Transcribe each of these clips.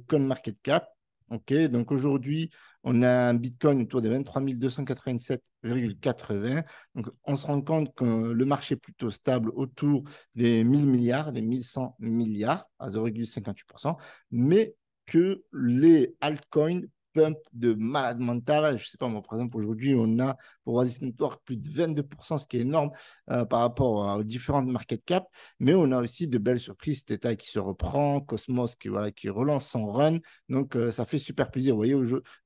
CoinMarketCap. Ok, donc aujourd'hui, on a un Bitcoin autour des 23 287,80. Donc, on se rend compte que le marché est plutôt stable autour des 1000 milliards, des 1100 milliards à 0,58%, mais que les altcoins pump de malade mental. Je ne sais pas, moi, par exemple, aujourd'hui, on a pour Oasis Network plus de 22%, ce qui est énorme par rapport aux différentes market cap. Mais on a aussi de belles surprises. Theta qui se reprend, Cosmos qui relance son run. Donc, ça fait super plaisir. Vous voyez,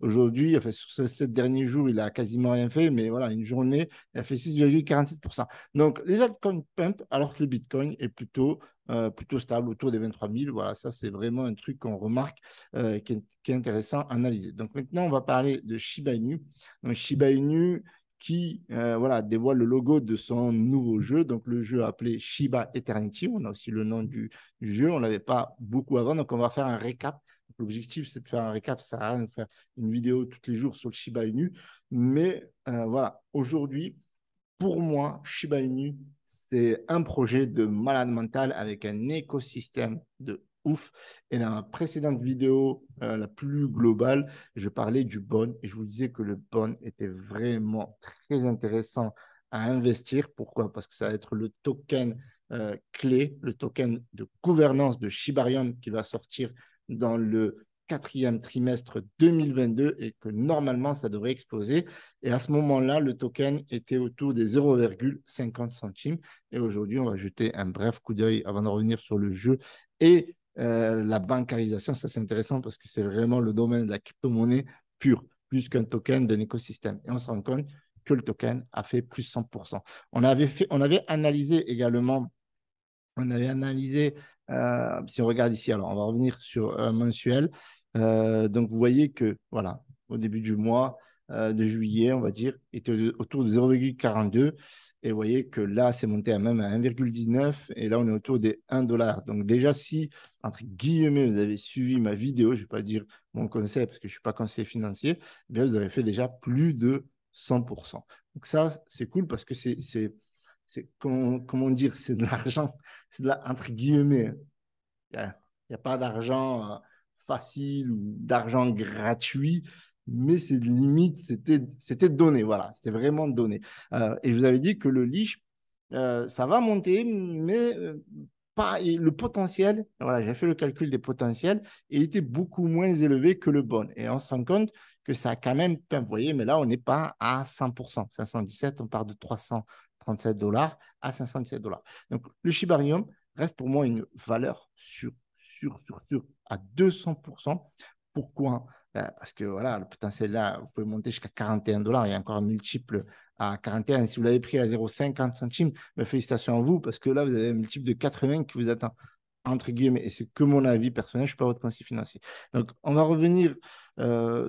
aujourd'hui, enfin, sur ces 7 derniers jours, il a quasiment rien fait. Mais voilà, une journée, il a fait 6,47%. Donc, les altcoins pump, alors que le Bitcoin est plutôt stable autour des 23 000. Voilà, ça, c'est vraiment un truc qu'on remarque qui est intéressant à analyser. Donc, maintenant, on va parler de Shiba Inu. Donc, Shiba Inu, qui voilà, dévoile le logo de son nouveau jeu. Donc, le jeu appelé Shiba Eternity. On a aussi le nom du jeu. On ne l'avait pas beaucoup avant. Donc, on va faire un récap. L'objectif, c'est de faire un récap. Ça ne sert à rien de faire une vidéo tous les jours sur le Shiba Inu. Mais voilà, aujourd'hui, pour moi, Shiba Inu, c'est un projet de malade mental avec un écosystème de ouf. Et dans la précédente vidéo, la plus globale, je parlais du Bond et je vous disais que le Bond était vraiment très intéressant à investir. Pourquoi? Parce que ça va être le token clé, le token de gouvernance de Shibarium qui va sortir dans le quatrième trimestre 2022 et que normalement, ça devrait exploser. Et à ce moment-là, le token était autour des 0,50 centimes. Et aujourd'hui, on va jeter un bref coup d'œil avant de revenir sur le jeu et la bancarisation. Ça, c'est intéressant parce que c'est vraiment le domaine de la crypto-monnaie pure, plus qu'un token d'un écosystème. Et on se rend compte que le token a fait plus 100%. On avait analysé également, si on regarde ici, alors on va revenir sur mensuel. Donc, vous voyez que, voilà, au début du mois de juillet, on va dire, était autour de 0,42. Et vous voyez que là, c'est monté à même à 1,19. Et là, on est autour des 1 dollar. Donc, déjà, si, entre guillemets, vous avez suivi ma vidéo, je ne vais pas dire mon conseil parce que je ne suis pas conseiller financier, eh bien, vous avez fait déjà plus de 100%. Donc, ça, c'est cool parce que comment dire, c'est de l'argent, c'est de la, entre guillemets, il n'y a pas d'argent facile ou d'argent gratuit, mais c'est limite, c'était donné, voilà, c'était vraiment donné. Et je vous avais dit que le leash, ça va monter, mais pas, et le potentiel, voilà, j'ai fait le calcul des potentiels, et il était beaucoup moins élevé que le bon. Et on se rend compte que ça a quand même, vous voyez, mais là, on n'est pas à 100%. 517, on part de 337 dollars à 517 dollars. Donc, le Shibarium reste pour moi une valeur sûre à 200%. Pourquoi? Parce que voilà, le potentiel là, vous pouvez monter jusqu'à 41 dollars. Il y a encore un multiple à 41. Si vous l'avez pris à 0,50 centimes, félicitations à vous, parce que là, vous avez un multiple de 80 qui vous attend, entre guillemets. Et c'est que mon avis personnel, je ne suis pas votre conseiller financier. Donc, on va revenir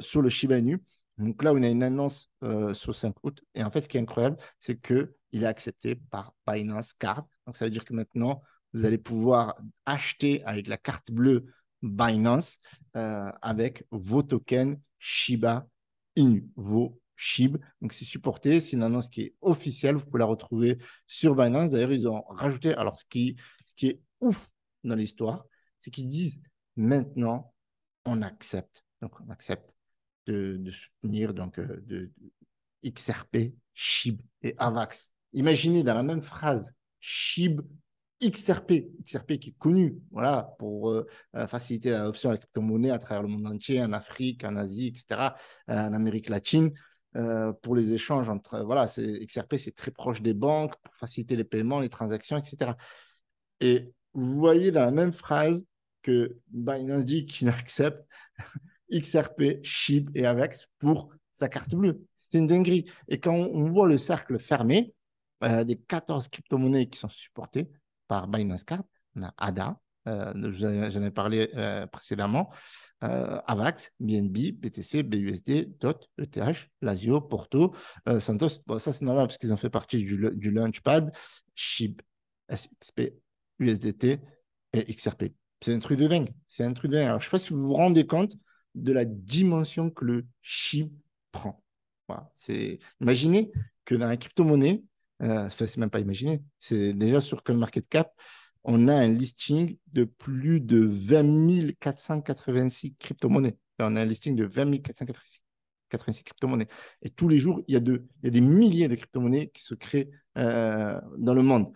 sur le Shiba Inu. Donc là, on a une annonce sur 5 août. Et en fait, ce qui est incroyable, c'est qu'il est accepté par Binance Card. Donc, ça veut dire que maintenant, vous allez pouvoir acheter avec la carte bleue Binance avec vos tokens Shiba Inu, vos SHIB. Donc, c'est supporté. C'est une annonce qui est officielle. Vous pouvez la retrouver sur Binance. D'ailleurs, ils ont rajouté. Alors, ce qui est ouf dans l'histoire, c'est qu'ils disent maintenant, on accepte. Donc, on accepte de soutenir de XRP, SHIB et AVAX. Imaginez dans la même phrase SHIB, XRP qui est connu voilà, pour faciliter l'adoption de la crypto-monnaie à travers le monde entier, en Afrique, en Asie, etc., en Amérique latine. Pour les échanges entre, voilà, XRP, c'est très proche des banques pour faciliter les paiements, les transactions, etc. Et vous voyez dans la même phrase que Binance dit qu'il accepte XRP, SHIB et AVAX pour sa carte bleue. C'est une dinguerie. Et quand on voit le cercle fermé des 14 crypto-monnaies qui sont supportées par Binance Card, on a ADA, j'en ai parlé précédemment, AVAX, BNB, BTC, BUSD, DOT, ETH, Lazio, Porto, Santos. Bon, ça, c'est normal parce qu'ils ont fait partie du Launchpad, SHIB, SXP, USDT et XRP. C'est un truc de dingue. C'est un truc de dingue. Alors, je ne sais pas si vous vous rendez compte de la dimension que le SHIB prend. Voilà. Imaginez que dans la crypto-monnaie, enfin, c'est même pas imaginer, c'est déjà sur CoinMarketCap, on a un listing de plus de 20 486 crypto-monnaies. On a un listing de 20 486 crypto-monnaies. Et tous les jours, il y a des milliers de crypto-monnaies qui se créent dans le monde.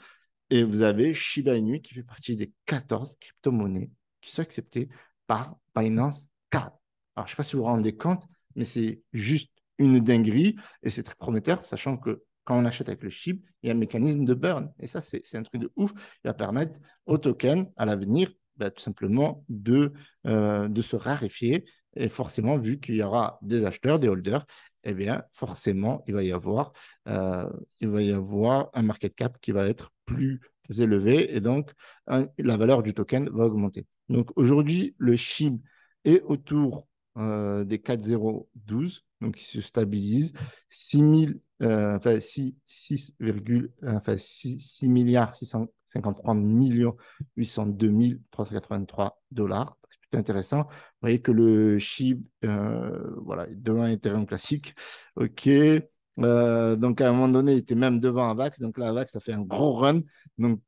Et vous avez Shiba Inu qui fait partie des 14 crypto-monnaies qui sont acceptées par Binance Card. Alors, je ne sais pas si vous vous rendez compte, mais c'est juste une dinguerie et c'est très prometteur, sachant que quand on achète avec le SHIB, il y a un mécanisme de burn. Et ça, c'est un truc de ouf. Il va permettre au token, à l'avenir, bah, tout simplement de se raréfier. Et forcément, vu qu'il y aura des acheteurs, des holders, eh bien, forcément, il va y avoir un market cap qui va être plus élevé et donc la valeur du token va augmenter. Donc aujourd'hui, le SHIB est autour des 4,012, donc il se stabilise 6 000, enfin 6 milliards 653 millions 802 383 dollars. C'est plutôt intéressant. Vous voyez que le SHIB, voilà, est devant Ethereum classique. OK. Donc, à un moment donné, il était même devant Avax. Donc, là, Avax a fait un gros run. Donc,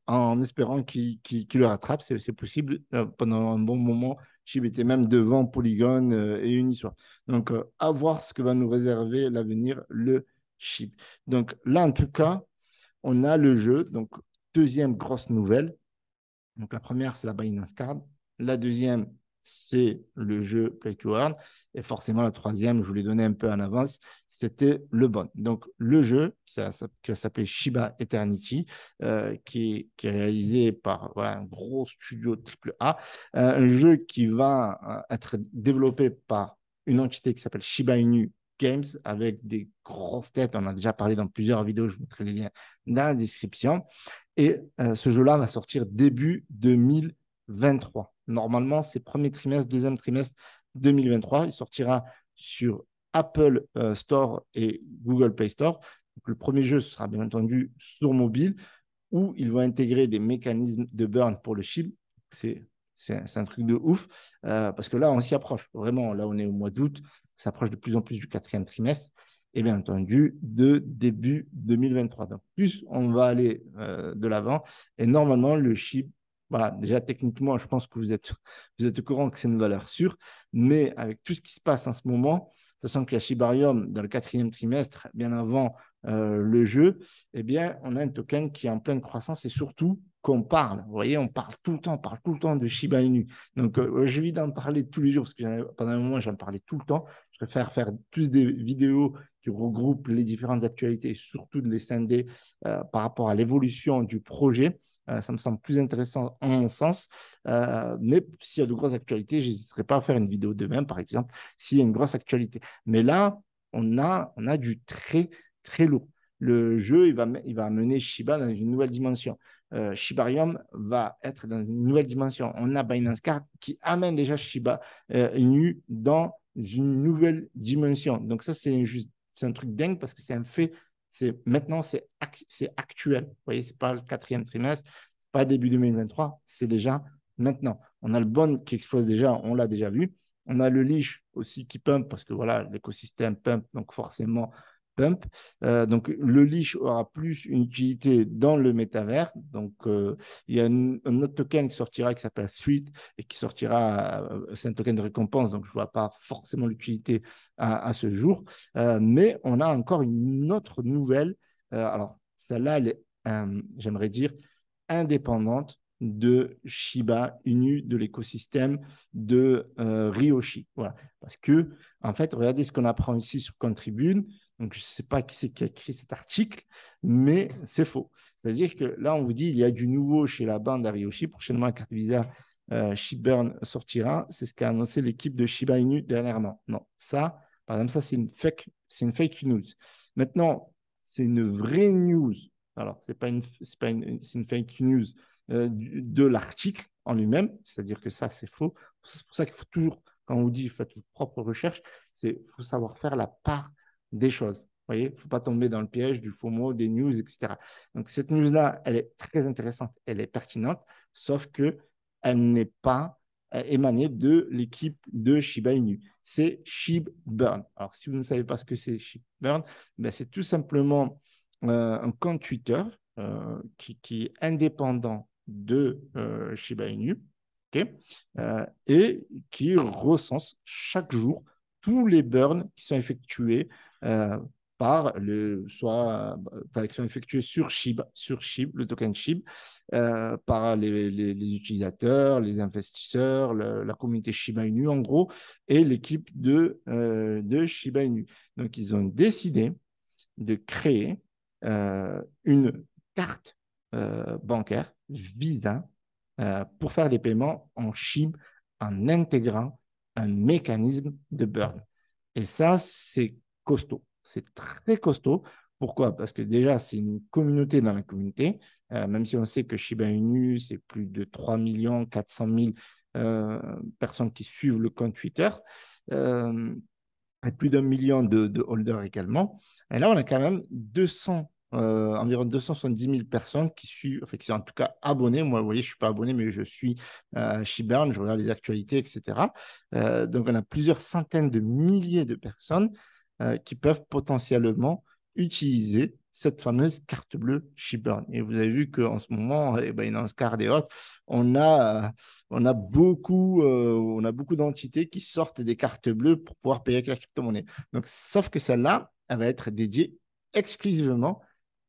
en espérant qu'il le rattrape, c'est possible. Pendant un bon moment, Chib était même devant Polygon et Uniswap. Donc, à voir ce que va nous réserver l'avenir, le Chib. Donc, là, en tout cas, on a le jeu. Donc, deuxième grosse nouvelle. Donc, la première, c'est la Binance Card. La deuxième, c'est le jeu Play to Earn. Et forcément, la troisième, je vous l'ai donné un peu en avance, c'était le bon. Donc, le jeu qui va s'appeler Shiba Eternity, qui est réalisé par voilà, un gros studio AAA. Un jeu qui va être développé par une entité qui s'appelle Shiba Inu Games avec des grosses têtes. On a déjà parlé dans plusieurs vidéos, je vous mettrai les liens dans la description. Et ce jeu-là va sortir début 2023. Normalement, c'est premier trimestre, deuxième trimestre 2023. Il sortira sur Apple Store et Google Play Store. Donc, le premier jeu sera bien entendu sur mobile où ils vont intégrer des mécanismes de burn pour le chip. C'est un truc de ouf parce que là, on s'y approche. Vraiment, là, on est au mois d'août. On s'approche de plus en plus du quatrième trimestre et bien entendu de début 2023. Donc, plus on va aller de l'avant et normalement, le chip, voilà, déjà techniquement, je pense que vous êtes au courant que c'est une valeur sûre, mais avec tout ce qui se passe en ce moment, sachant qu'il y a Shibarium dans le quatrième trimestre, bien avant le jeu, eh bien, on a un token qui est en pleine croissance et surtout qu'on parle. Vous voyez, on parle tout le temps de Shiba Inu. Donc, j'ai envie d'en parler tous les jours parce que pendant un moment, j'en parlais tout le temps. Je préfère faire plus des vidéos qui regroupent les différentes actualités et surtout de les scinder par rapport à l'évolution du projet. Ça me semble plus intéressant en mon sens. Mais s'il y a de grosses actualités, je n'hésiterai pas à faire une vidéo demain, par exemple, s'il y a une grosse actualité. Mais là, on a du très lourd. Le jeu, il va amener Shiba dans une nouvelle dimension. Shibarium va être dans une nouvelle dimension. On a Binance Card qui amène déjà Shiba Inu dans une nouvelle dimension. Donc ça, c'est un truc dingue parce que c'est un fait. Maintenant, c'est actuel. Vous voyez, c'est pas le quatrième trimestre, pas début 2023, c'est déjà maintenant. On a le bon qui explose déjà, on l'a déjà vu. On a le leash aussi qui pump parce que voilà, l'écosystème pump, donc forcément pump. Donc, le leash aura plus une utilité dans le métavers. Donc, il y a un autre token qui sortira qui s'appelle Thread et qui sortira, c'est un token de récompense, donc je ne vois pas forcément l'utilité à ce jour. Mais on a encore une autre nouvelle. Alors, celle-là, elle est, j'aimerais dire, indépendante de Shiba Inu, de l'écosystème de Ryoshi. Voilà. Parce que, en fait, regardez ce qu'on apprend ici sur Contribune. Donc, je ne sais pas qui c'est qui a écrit cet article, mais c'est faux. C'est-à-dire que là, on vous dit il y a du nouveau chez la bande Ryoshi. Prochainement, la carte Visa Shibburn sortira. C'est ce qu'a annoncé l'équipe de Shiba Inu dernièrement. Non, ça, par exemple, ça, c'est une fake news. Maintenant, c'est une vraie news. Alors, c'est une fake news de l'article en lui-même, c'est-à-dire que ça, c'est faux. C'est pour ça qu'il faut toujours, quand on vous dit faites votre propre recherche, il faut savoir faire la part des choses. Vous voyez, il ne faut pas tomber dans le piège du faux mot, des news, etc. Donc, cette news-là, elle est très intéressante, elle est pertinente, sauf qu'elle n'est pas émanée de l'équipe de Shiba Inu. C'est ShibBurn. Alors, si vous ne savez pas ce que c'est ShibBurn, ben, c'est tout simplement un compte Twitter qui est indépendant de Shiba Inu, ok, et qui recense chaque jour tous les burns qui sont effectués qui sont effectués sur SHIB, le token SHIB, par les utilisateurs, les investisseurs, la communauté Shiba Inu en gros, et l'équipe de Shiba Inu. Donc, ils ont décidé de créer une carte bancaire Visa pour faire des paiements en SHIB en intégrant un mécanisme de burn. Et ça, c'est costaud. C'est très costaud. Pourquoi? Parce que déjà, c'est une communauté dans la communauté. Même si on sait que Shiba Inu, c'est plus de 3 400 000 personnes qui suivent le compte Twitter. Euh, et plus d'un million de holders également. Et là, on a quand même environ 270 000 personnes qui suivent, enfin, qui sont en tout cas abonnées. Moi, vous voyez, je ne suis pas abonné, mais je suis Shibern, je regarde les actualités, etc. Donc, on a plusieurs centaines de milliers de personnes qui peuvent potentiellement utiliser cette fameuse carte bleue Shibern. Et vous avez vu qu'en ce moment, eh ben, dans ce quart des autres, on a, on a beaucoup d'entités qui sortent des cartes bleues pour pouvoir payer avec la crypto-monnaie. Donc, sauf que celle-là, elle va être dédiée exclusivement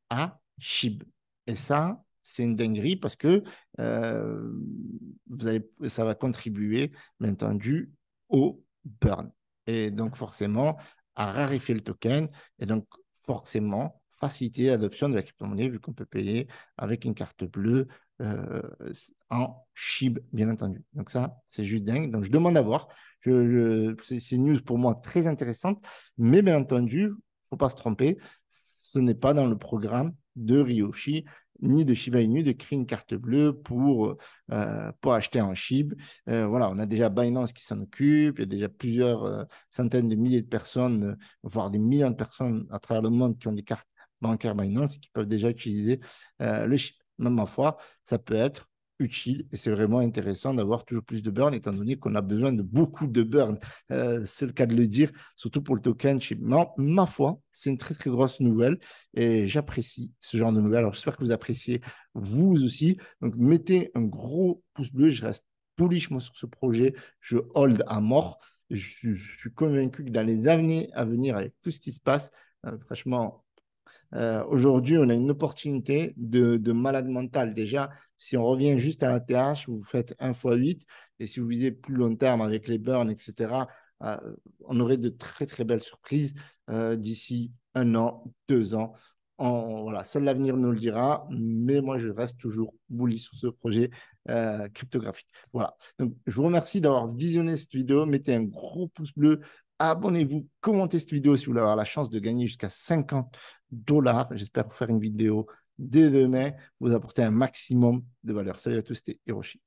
à SHIB. Et ça, c'est une dinguerie parce que euh, ça va contribuer, bien entendu, au burn. Et donc, forcément, à raréfier le token et donc, forcément, faciliter l'adoption de la crypto-monnaie vu qu'on peut payer avec une carte bleue euh, en SHIB, bien entendu. Donc, ça, c'est juste dingue. Donc, je demande à voir. C'est une news pour moi très intéressante, mais bien entendu, il ne faut pas se tromper, ce n'est pas dans le programme de Ryoshi ni de Shiba Inu de créer une carte bleue pour acheter en SHIB. Voilà, on a déjà Binance qui s'en occupe, il y a déjà plusieurs centaines de milliers de personnes, voire des millions de personnes à travers le monde qui ont des cartes bancaires Binance et qui peuvent déjà utiliser le SHIB. Même ma foi, ça peut être utile et c'est vraiment intéressant d'avoir toujours plus de burn étant donné qu'on a besoin de beaucoup de burn. C'est le cas de le dire, surtout pour le token SHIB. Ma foi, c'est une très très grosse nouvelle et j'apprécie ce genre de nouvelles. Alors j'espère que vous appréciez vous aussi. Donc mettez un gros pouce bleu, je reste bullish moi sur ce projet, je hold à mort. Je suis convaincu que dans les années à venir, avec tout ce qui se passe, franchement, aujourd'hui, on a une opportunité de malade mental. Déjà, si on revient juste à la TH, vous faites 1 fois 8, et si vous visez plus long terme avec les burns, etc., euh, on aurait de très, très belles surprises d'ici 1 an, 2 ans. Voilà, seul l'avenir nous le dira, mais moi, je reste toujours bullish sur ce projet cryptographique. Voilà. Donc, je vous remercie d'avoir visionné cette vidéo. Mettez un gros pouce bleu. Abonnez-vous, commentez cette vidéo si vous voulez avoir la chance de gagner jusqu'à 50 $. J'espère vous faire une vidéo dès demain, vous apporter un maximum de valeur. Salut à tous, c'était Hiroshi.